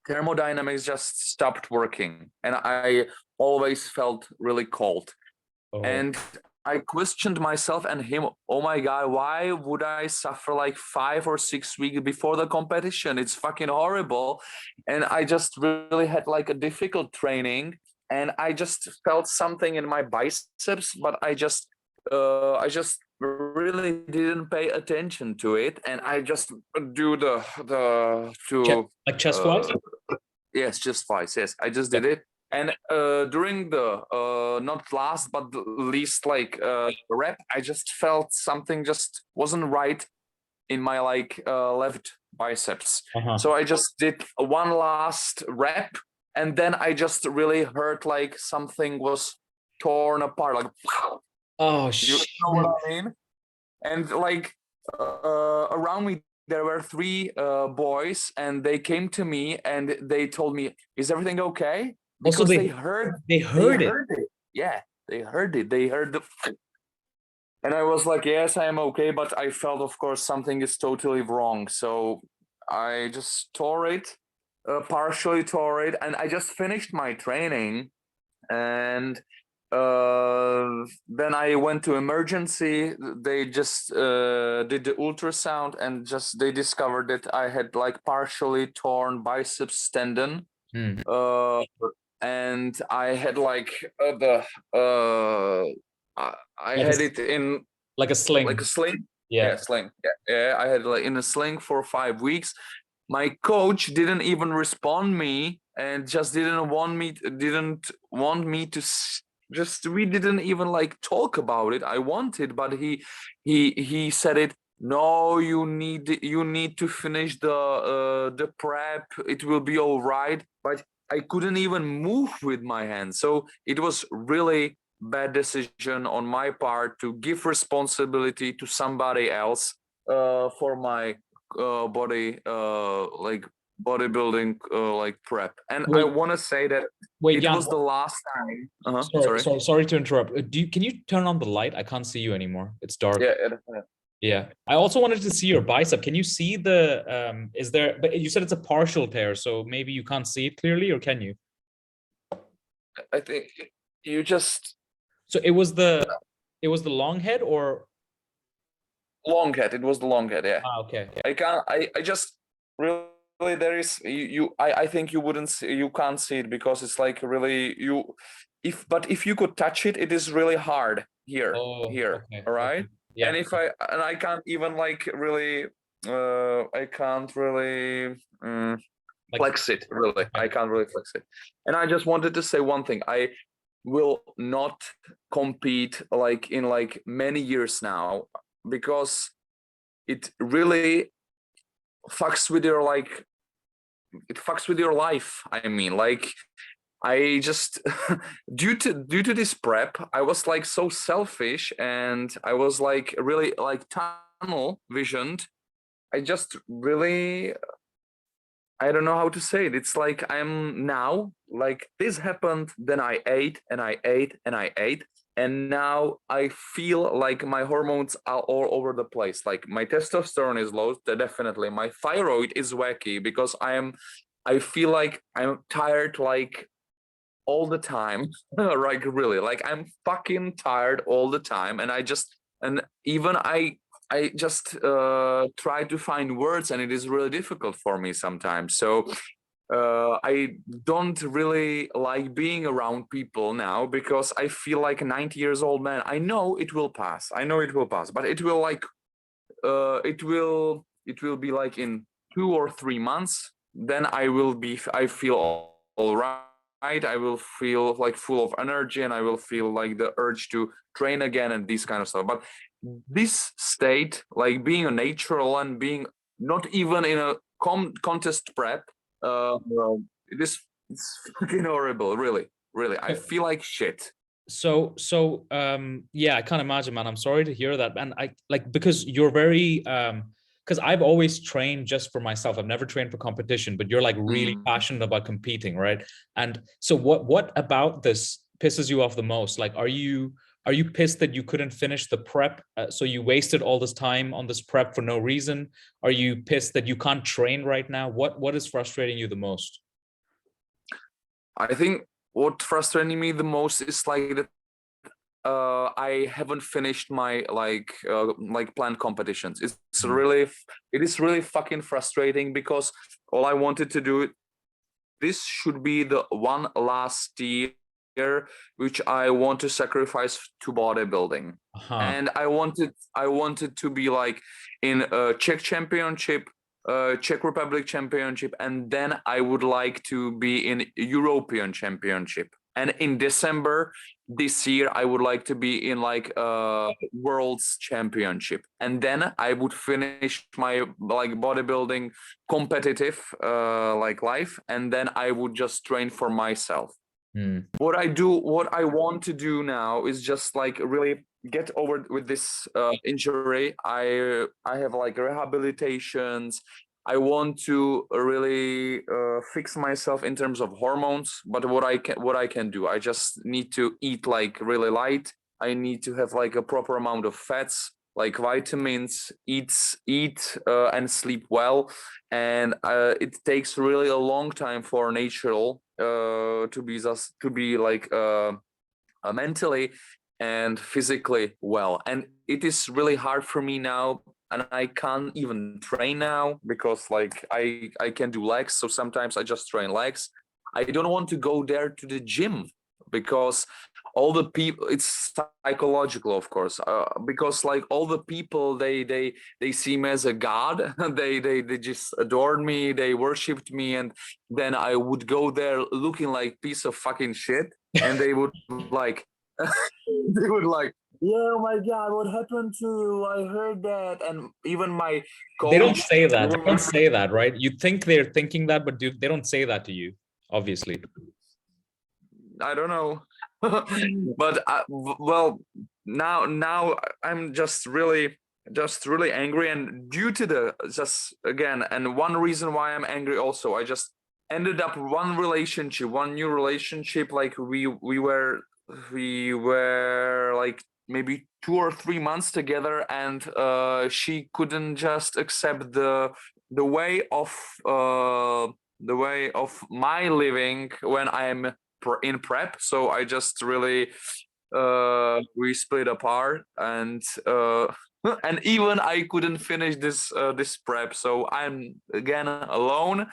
thermodynamics just stopped working, and I always felt really cold. oh, And I questioned myself and him, oh my God, why would I suffer like 5 or 6 weeks before the competition? It's fucking horrible. And I just really had like a difficult training, and I just felt something in my biceps, but I just really didn't pay attention to it. And I just do the to like chest uh wise. yes, just twice. Yes, I just did it. And during the not last but the least like rep, I just felt something just wasn't right in my like left biceps. Uh-huh. So I just did one last rep, and then I just really heard like something was torn apart. Like, Oh you shit. know what I mean? And like around me there were three boys, and they came to me and they told me, is everything okay? Also, Because they they heard it. heard it. Yeah, they heard the and I was like, yes, I am okay, but I felt, of course, something is totally wrong. So I just tore it, partially tore it, and I just finished my training. And then I went to emergency. They just did the ultrasound, and just they discovered that I had like partially torn biceps tendon. Mm. Uh, and I had like the I Like a had it in like a like a sling. sling. Yeah, Yeah. sling. Yeah, I had like in a sling for 5 weeks. My coach didn't even respond me, and just didn't want me to just we didn't even like talk about it. I wanted, but he said it. No, you need to finish the prep. It will be all right. But I couldn't even move with my hands, so it was really bad decision on my part to give responsibility to somebody else for my body like bodybuilding like prep. And I Wait, want to say that wait, it Jan. was the last time. Sorry, Sorry. sorry to interrupt. Can you turn on the light? I can't see you anymore. It's dark. Yeah, Yeah. I also wanted to see your bicep. Can you see the is there, but you said it's a partial tear, so maybe you can't see it clearly, or can you? I think you just So it was the long head or long head. It was the long head. Yeah. okay. I can't. I just really there is I think you wouldn't see, you can't see it because it's like really you if you could touch it, it is really hard here Oh, here. okay. All Okay. right. And Yeah. I can't even like really I can't really Like flex it really. okay. I can't really flex it. And I just wanted to say one thing. I will not compete like in like many years now, because it really fucks with your like it fucks with your life. I mean, like, I just due to this prep, I was like so selfish, and I was like really like tunnel visioned. I just really, I don't know how to say it. It's like I'm now like this happened, then I ate and I ate and I ate, and now I feel like my hormones are all over the place. Like my testosterone is low, definitely. My thyroid is wacky because I feel like I'm tired like all the time. Like really, like I'm fucking tired all the time, and even I just try to find words, and it is really difficult for me sometimes. So I don't really like being around people now because I feel like a 90 years old man. I know it will pass. I know it will pass, but it will like it will be like in 2 or 3 months. Then I feel all right. I will feel like full of energy, and I will feel like the urge to train again and this kind of stuff. But this state, like being a natural and being not even in a contest prep, it is, it's fucking horrible. Really, really, I feel like shit. Yeah, I can't imagine, man. I'm sorry to hear that. And I like, because you're very because I've always trained just for myself. I've never trained for competition, but you're like really passionate about competing, right? And so what about this pisses you off the most? Like, are you pissed that you couldn't finish the prep, so you wasted all this time on this prep for no reason? Are you pissed that you can't train right now? What is frustrating you the most? I think what frustrated me the most is like that I haven't finished my like planned competitions. It is really fucking frustrating because all I wanted to do, this should be the one last year which I want to sacrifice to bodybuilding. Uh-huh. And I wanted to be like in a Czech championship, Czech Republic championship, and then I would like to be in European championship. And in December this year, I would like to be in like a world's championship, and then I would finish my like bodybuilding competitive like life, and then I would just train for myself. What I want to do now is just like really get over with this injury. I have like rehabilitations. I want to really fix myself in terms of hormones. But what I can do, I just need to eat like really light. I need to have like a proper amount of fats, like vitamins, eat and sleep well. And it takes really a long time for natural to be like mentally and physically well. And it is really hard for me now, and I can't even train now because like I can do legs, so sometimes I just train legs. I don't want to go there to the gym because all the people, it's psychological, of course, because like all the people, they see me as a god. They just adored me, they worshipped me, and then I would go there looking like piece of fucking shit, and they would like they would like, yeah, oh my god, what happened to you? I heard that. And even my They don't coach, say that. They don't say that, right? You think they're thinking that, but they don't say that to you, obviously. I don't know. But well, now I'm just really angry, and due to the just again, and one reason why I'm angry also, I just ended up one new relationship. Like we were like maybe 2 or 3 months together, and she couldn't just accept the way of the way of my living when I'm in prep. So I just really we split apart, and and even I couldn't finish this prep, so I'm again alone,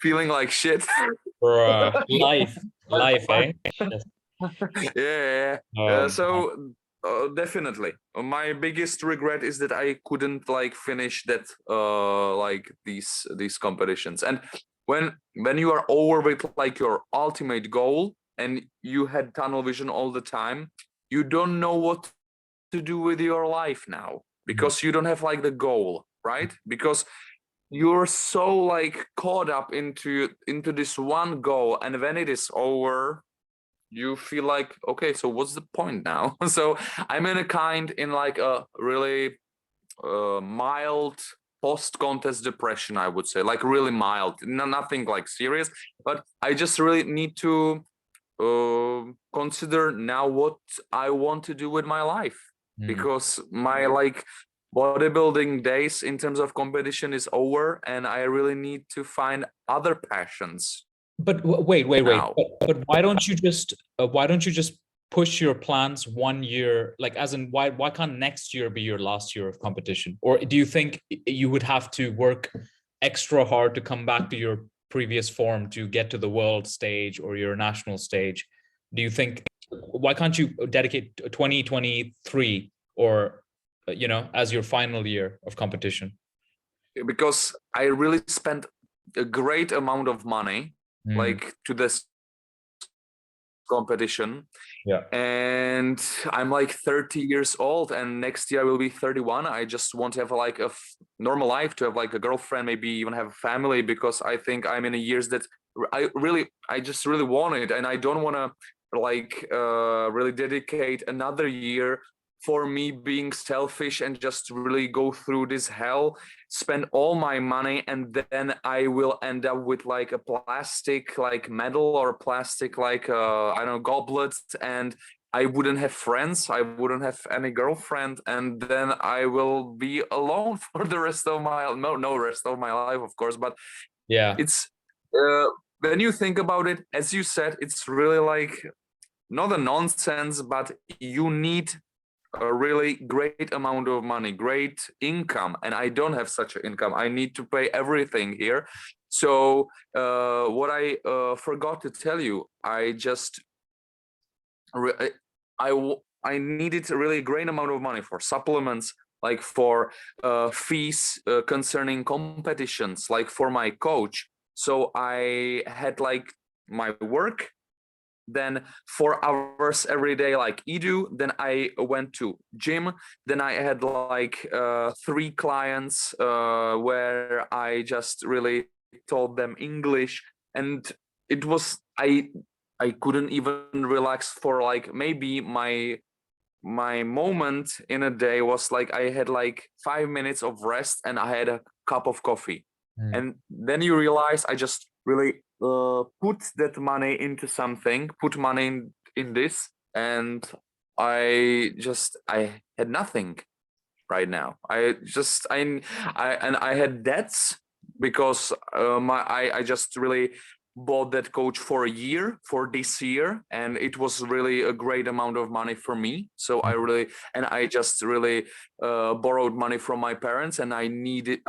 feeling like shit. Life, eh? Yeah. Um, So definitely, my biggest regret is that I couldn't like finish that like these competitions. And when you are over with like your ultimate goal and you had tunnel vision all the time, you don't know what to do with your life now because you don't have like the goal, right? Because you're so like caught up into this one goal, and when it is over, you feel like, okay, so what's the point now? So I'm in like a really mild post-contest depression, I would say, like really mild, nothing like serious, but I just really need to consider now what I want to do with my life, Mm. because my like bodybuilding days in terms of competition is over, and I really need to find other passions But wait. now. But why don't you just push your plans 1 year? Like, as in, why can't next year be your last year of competition? Or do you think you would have to work extra hard to come back to your previous form to get to the world stage or your national stage? Do you think, why can't you dedicate 2023 or as your final year of competition? Because I really spent a great amount of money Mm, like to this competition, yeah. and I'm like 30 years old, and next year I will be 31. I just want to have like a normal life, to have like a girlfriend, maybe even have a family, because I think I'm in a years that I just really want it, and I don't want to like really dedicate another year for me being selfish and just really go through this hell, spend all my money, and then I will end up with like a plastic like medal or plastic like I don't know, goblets, and I wouldn't have friends, I wouldn't have any girlfriend, and then I will be alone for the rest of my no rest of my life, of course. But Yeah. it's uh, when you think about it, as you said, it's really like not a nonsense, but you need a really great amount of money, great income, and I don't have such an income. I need to pay everything here. So what I forgot to tell you, I just I needed a really great amount of money for supplements, like for fees concerning competitions, like for my coach. So I had like my work, then 4 hours every day like edu, then I went to gym, then I had like 3 clients where I just really told them English, and it was I couldn't even relax for like maybe my moment in a day was like I had like 5 minutes of rest and I had a cup of coffee. Mm. And then you realize I just really put that money into something, put money in this, and I had nothing right now. I had debts because I just really bought that coach for a year, for this year, and it was really a great amount of money for me. So I just really borrowed money from my parents, and I need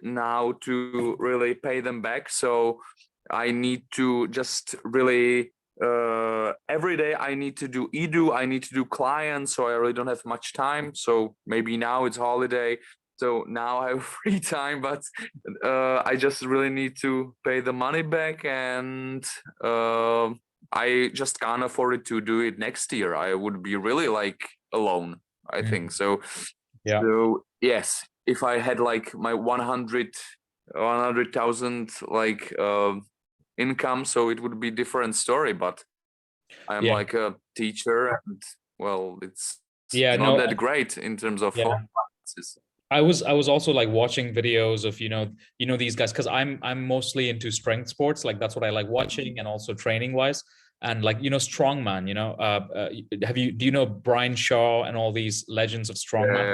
now to really pay them back. So I need to just really every day I need to do edu, I need to do clients, so I really don't have much time. So maybe now it's holiday, so now I have free time, but I just really need to pay the money back, and I just can't afford it to do it next year. I would be really like alone, I think. Mm. So Yeah. so yes, if I had like my 100,000 like income, so it would be different story. But I'm Yeah. like a teacher, and well, it's Yeah. not No. that great in terms of Yeah. home finances. I was also like watching videos of these guys, because I'm mostly into strength sports, like that's what I like watching, and also training wise, and like strongman, have you do you know Brian Shaw and all these legends of strongman?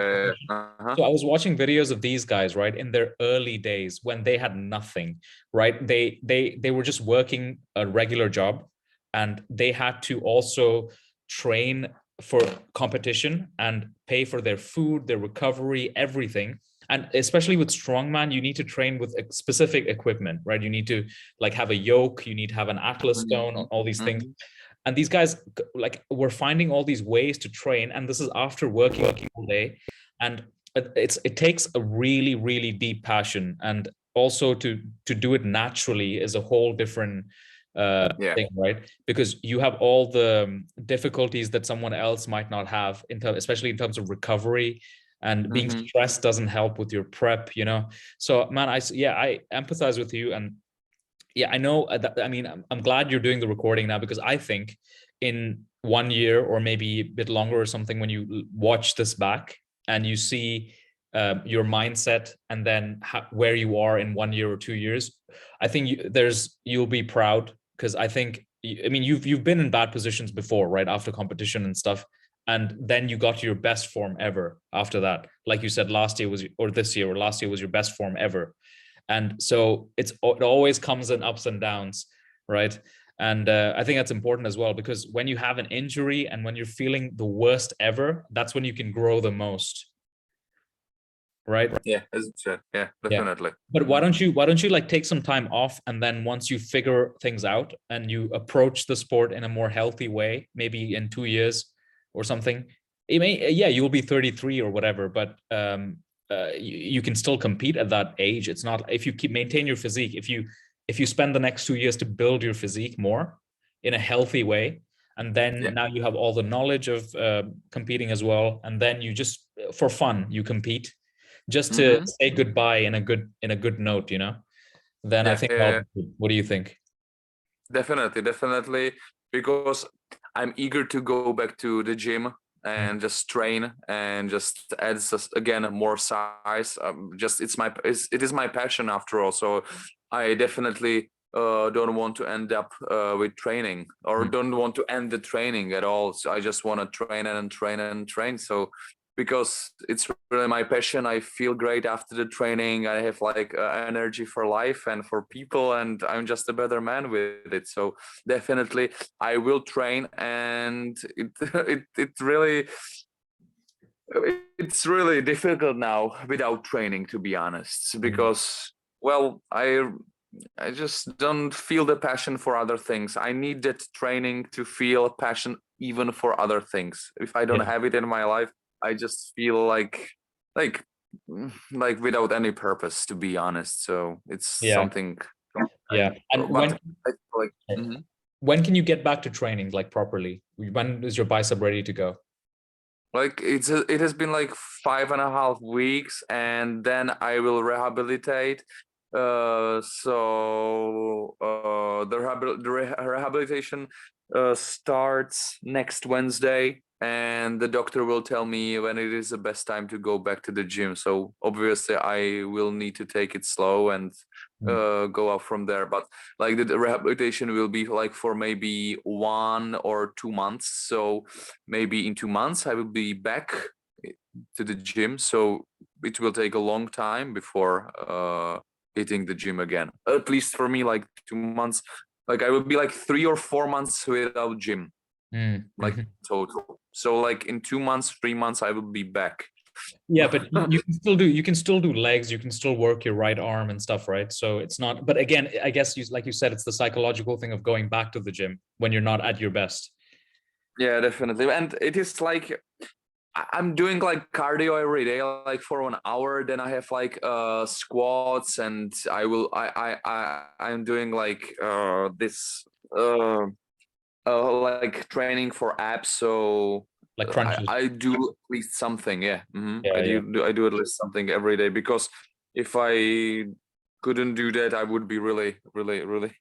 Uh-huh. So I was watching videos of these guys, right, in their early days when they had nothing, right? They were just working a regular job, and they had to also train for competition and pay for their food, their recovery, everything. And especially with strongman, you need to train with specific equipment, right? You need to like have a yoke, you need to have an atlas stone, Mhm. all these things. Mhm. And these guys like were finding all these ways to train, and this is after working all day. And it takes a really really deep passion, and also to do it naturally is a whole different Yeah. thing, right? Because you have all the difficulties that someone else might not have especially in terms of recovery. and being Mm-hmm. stressed doesn't help with your prep, you know. So man, I empathize with you. And yeah, I know that, I mean, I'm glad you're doing the recording now, because I think in 1 year or maybe a bit longer or something, when you watch this back and you see your mindset, and then where you are in 1 year or 2 years, I think you'll be proud, because I think, I mean, you've been in bad positions before, right, after competition and stuff, and then you got your best form ever after that. Like you said, last year was, or this year or last year was your best form ever. And so it always comes in ups and downs, right? And I think that's important as well, because when you have an injury and when you're feeling the worst ever, that's when you can grow the most, right? Yeah, as you said. Yeah, Yeah. definitely. But why don't you like take some time off, and then once you figure things out and you approach the sport in a more healthy way, maybe in 2 years or something, it may, yeah, you'll be 33 or whatever, but you can still compete at that age. It's not, if you maintain your physique, if you spend the next 2 years to build your physique more in a healthy way, and then now you have all the knowledge of competing as well, and then you just, for fun, you compete just to Mm-hmm. say goodbye in a good note, you know, then I Yeah, think yeah, I'll, yeah. what do you think? Definitely, definitely. Because I'm eager to go back to the gym Mm. and just train and just add again more size. Just it is my passion after all. So I definitely don't want to end up with training, or Mm. don't want to end the training at all. So I just want to train and train and train. So because it's really my passion, I feel great after the training. I have like energy for life and for people, and I'm just a better man with it. So definitely I will train, and it really, it's really difficult now without training, to be honest, Mm. because well, I just don't feel the passion for other things. I need that training to feel passion even for other things. If I don't Yeah, have it in my life, I just feel like like without any purpose, to be honest. So it's yeah, something, yeah. And but I like. Mhm. when can you get back to training like properly? When is your bicep ready to go? Like it has been like 5.5 weeks, and then I will rehabilitate. The rehabilitation starts next Wednesday, and the doctor will tell me when it is the best time to go back to the gym. So obviously I will need to take it slow and Mm. go up from there. But like the rehabilitation will be like for maybe 1 or 2 months. So maybe in 2 months I will be back to the gym. So it will take a long time before hitting the gym again. At least for me, like 2 months. Like I will be like 3 or 4 months without gym, Mm. like Mhm. total. So like in 2 months, 3 months, I will be back. Yeah, but you can still do legs, you can still work your right arm and stuff, right? So it's not, but again, I guess you, like you said, it's the psychological thing of going back to the gym when you're not at your best. Yeah, definitely. And it is like I'm doing like cardio every day, like for 1 hour. Then I have like squats, and I'm doing like this uh like training for abs. So Like crunches. I do at least something. Yeah, Yeah, yeah, I do at least something every day, because if I couldn't do that, I would be really, really, really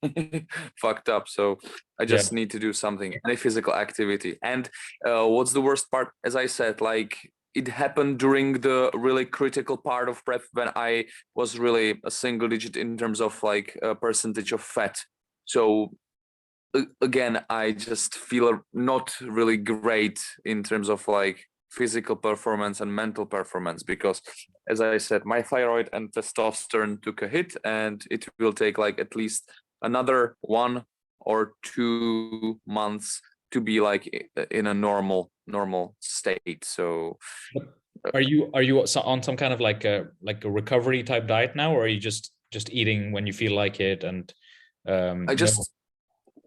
fucked up. So I yeah. just need to do something, any physical activity. And what's the worst part? As I said, like it happened during the really critical part of prep, when I was really a single digit in terms of like a percentage of fat. So again, I just feel not really great in terms of like physical performance and mental performance, because as I said, my thyroid and testosterone took a hit, and it will take like at least another 1 or 2 months to be like in a normal state. So But are you on some kind of like a recovery type diet now, or are you just eating when you feel like it, and I no just,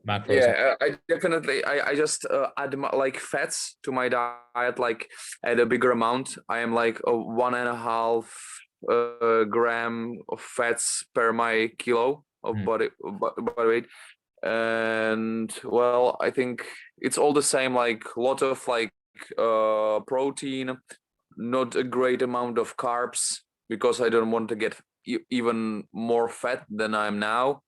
macros? yeah, I definitely, I just add like fats to my diet, like at a bigger amount. I am like a 1.5 gram of fats per my kilo of Mm. body weight. And well, I think it's all the same, like a lot of like protein, not a great amount of carbs because I don't want to get even more fat than I'm now.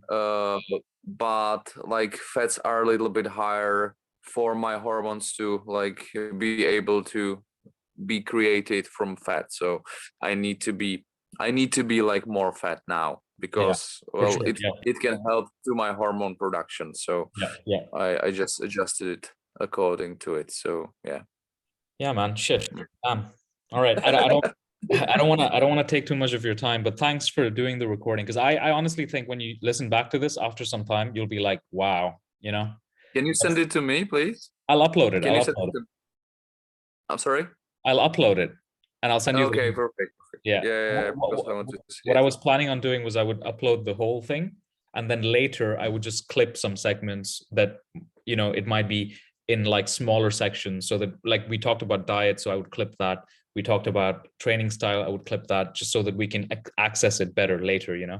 But like fats are a little bit higher for my hormones to like be able to be created from fat. So I need to be like more fat now because well sure. it can help to my hormone production. So Yeah. I just adjusted it according to it. So Yeah, man. Shit. All right. I don't I don't want to take too much of your time, but thanks for doing the recording, because I honestly think when you listen back to this after some time, you'll be like, wow, you know. Can you send it to me, please? I'll upload it. Can you send it to I'm sorry? I'll upload it and I'll send you the Okay, link. perfect. Yeah. Yeah, because I want to see What I it. was planning on doing was I would upload the whole thing, and then later I would just clip some segments that, you know, it might be in like smaller sections, so that, like, we talked about diet, so I would clip that. We talked about training style, I would clip that, just so that we can access it better later, you know.